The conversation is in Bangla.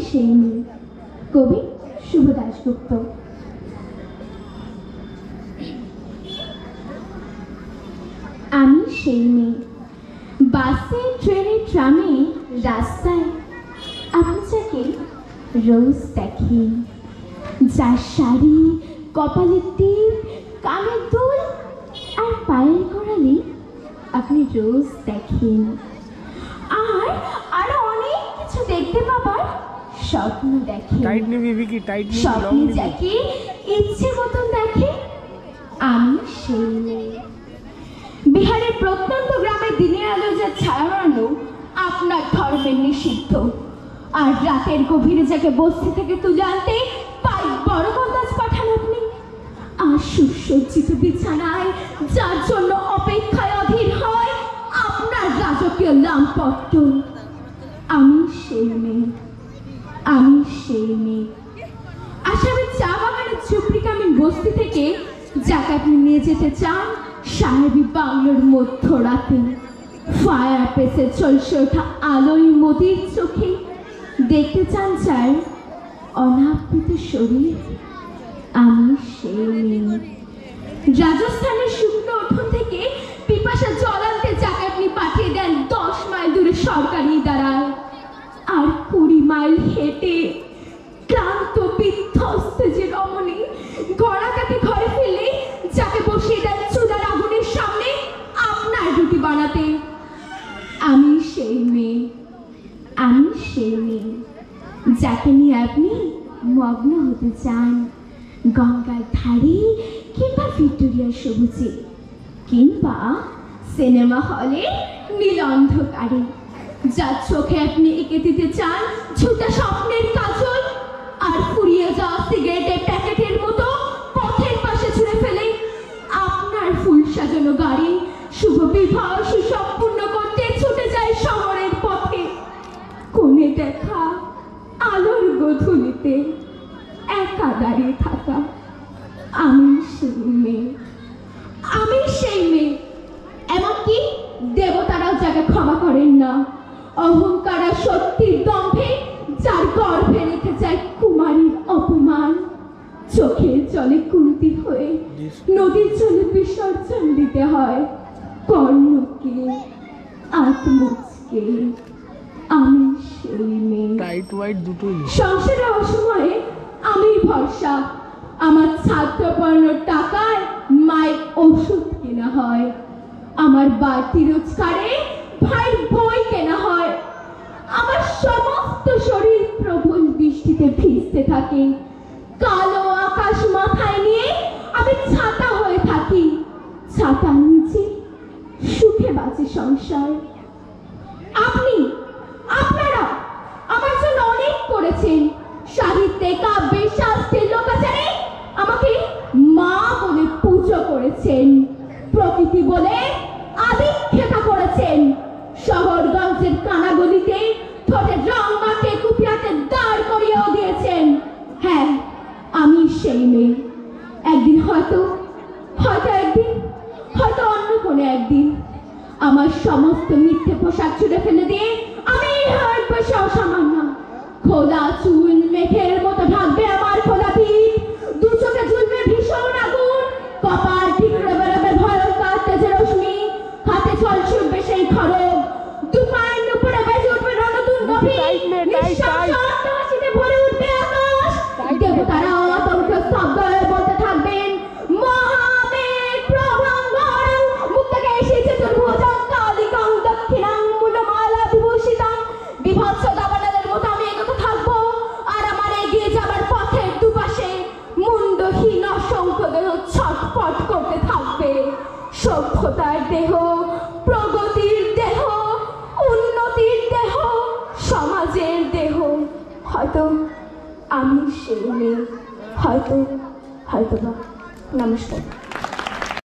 সেই মেয়ে। কবি শুভ দাশগুপ্ত। আমি সেই মেয়ে, বাসে ট্রেনে ট্রামে রাস্তায় আপনি যাকে রোজ দেখেন, যার শাড়ি, কপালে টিপ, কানের দুল আর পায়ের গোড়ালি আপনি রোজ দেখেন, আর আরো অনেক কিছু দেখতে পাবার স্বপ্ন দেখেন। স্বপ্ন যাকে ইচ্ছে মতন দেখে, আমি সেই মেয়ে। বিহারের প্রত্যন্ত গ্রামে দিনের আলো যা ছায়া মারলো আপনার ধর্মের নিষিদ্ধ, আর রাতের গভীরে যাকে বস্তি থেকে তুলে আনতে পাই বড় কন্দাজ পাঠান আপনি, আর সুসজ্জিত বিছানায় যার জন্য অপেক্ষায় অধীর হয় আপনার রাজকীয় লামপট্ট। আমি সেই মেয়ে, আমি সেই মেয়ে। আসামের চা বাগানের ঝুপড়িকামীন বস্তি থেকে যাকে আপনি নিয়ে যেতে চান সাহেবী বাংলোর মধ্যরাতে, ফায়ার পেসে চলছে ওঠা আলোয় মোদির চোখে দেখতে চান চাই অনাবৃত শরীর, আমি সেই মেয়ে। রাজস্থানের শুকনো উঠোন থেকে পিপাসা জল আনতে যাকে আপনি পাঠিয়ে দেন 10 মাইল দূরে সরকারি দাঁড়ায়, আর 20 মাইল হেঁটে ক্লান্ত বিধ্বস্ত যে রমণী গড়াকাতে ঘরে ফিরলে যাকে বসিয়ে দেন চুলার আগুনের সামনে আপনার রুটি বানাতে, আমি সেই মেয়ে, আমি সেই মেয়ে। যাকে নিয়ে আপনি মগ্ন হতে চান গঙ্গার ধারে কিংবা ভিক্টোরিয়ার সবুজে, কিংবা সিনেমা হলে নীল অন্ধকারে, যার চোখে আপনি এঁকে দিতে চান ছোটা স্বপ্নের কাজল, আর ফুরিয়ে যাওয়া সিগারেটের প্যাকেটের মতো পথের পাশে ছুঁড়ে ফেলে আপনার ফুল সাজানো গাড়ি শুভ বিবাহ সুসম্পূর্ণ করতে ছুটে যায় শহরের পথে। কোণে দেখা আলোর গোধূলিতে একা দাঁড়িয়ে থাকা, আমি সেই মেয়ে, আমি সেই মেয়ে। এমনকি দেবতারাও যাকে ক্ষমা করেন না, অহংকার আর সত্যির দম্ভে যার গর্ভে রেখে যায় কুমারীর অপমান, চোখের জলে কুন্তি হয়ে নদীর জলে বিসর্জন দিতে হয় কর্ণকে আত্মকে, আমি সেই মেয়ে। সংসারের অসময়ে আমি ভরসা, আমার ছাত্র পড়ানোর টাকায় মায়ের ওষুধ কেনা হয়, আমার বাড়তি রোজগারে ভাইয়ের বই কেনা হয়, আমার সমস্ত শরীর প্রবল বৃষ্টিতে ভিজতে থাকে, কালো আকাশ মাথায় নিয়ে আমি ছাতা হয়ে থাকি, ছাতার নিচে সুখে বাঁচে সংসার। আপনি, আপনারা আমার জন্য অনেক করেছেন, সাহিত্যে, কাব্যে, শাস্ত্রে, লোকাচারে আমাকে মা বলে পুজো করেছেন, প্রকৃতি বলে আদিক্ষেতা করেছেন, শহরগঞ্জের কানাগলিতে ঠোঁটে রং মাখে কুপিয়াতে দাঁড় করিয়েও দিয়েছেন। হ্যাঁ, আমি সেই মেয়ে। একদিন হয়তো একদিন হয়তো অন্য কোনো একদিন আমার সমস্ত মিথ্যে পোশাক ছুড়ে ফেলে দিয়ে আমি বসে অসামান্য খোলা চুল মেঘের মতো ঢাকবে আমার খোলা পিঠ, দু চোখে ঝুলবে ভীষণ আগুন, কপাল ঠিকরে বেরোবে ভয়ঙ্কর তেজের রশ্মি, হাতে ছল ছুটবে সেই খড়গ, দু পায়ের উপরে বেজে উঠবে রণতুন গভীর, নিঃশ্বাস হাসিতে ভরে উঠবে আকাশ, দেবতারা আতঙ্ক স্তব্ধ হয়ে বলতে থাকবেন মহামেঘ প্রভঙ্গরং, মুখ থেকে এসেছে দুর্ভুজং কালিকং দক্ষিণাং মূলমালা বিভূষিতং, বিভৎস দাবানলের মতো আমি এগোতে থাকবো, আর আমার এগিয়ে যাবার পথের দুপাশে মুন্ডহীন অসংখ্য দেহ ছটফট করতে থাকবে। সভ্যতার দেহ, প্রগতির দেহ, উন্নতির দেহ, সমাজের দেহ। হয়তো আমি সেই মেয়ে, হয়তো বা। নমস্কার।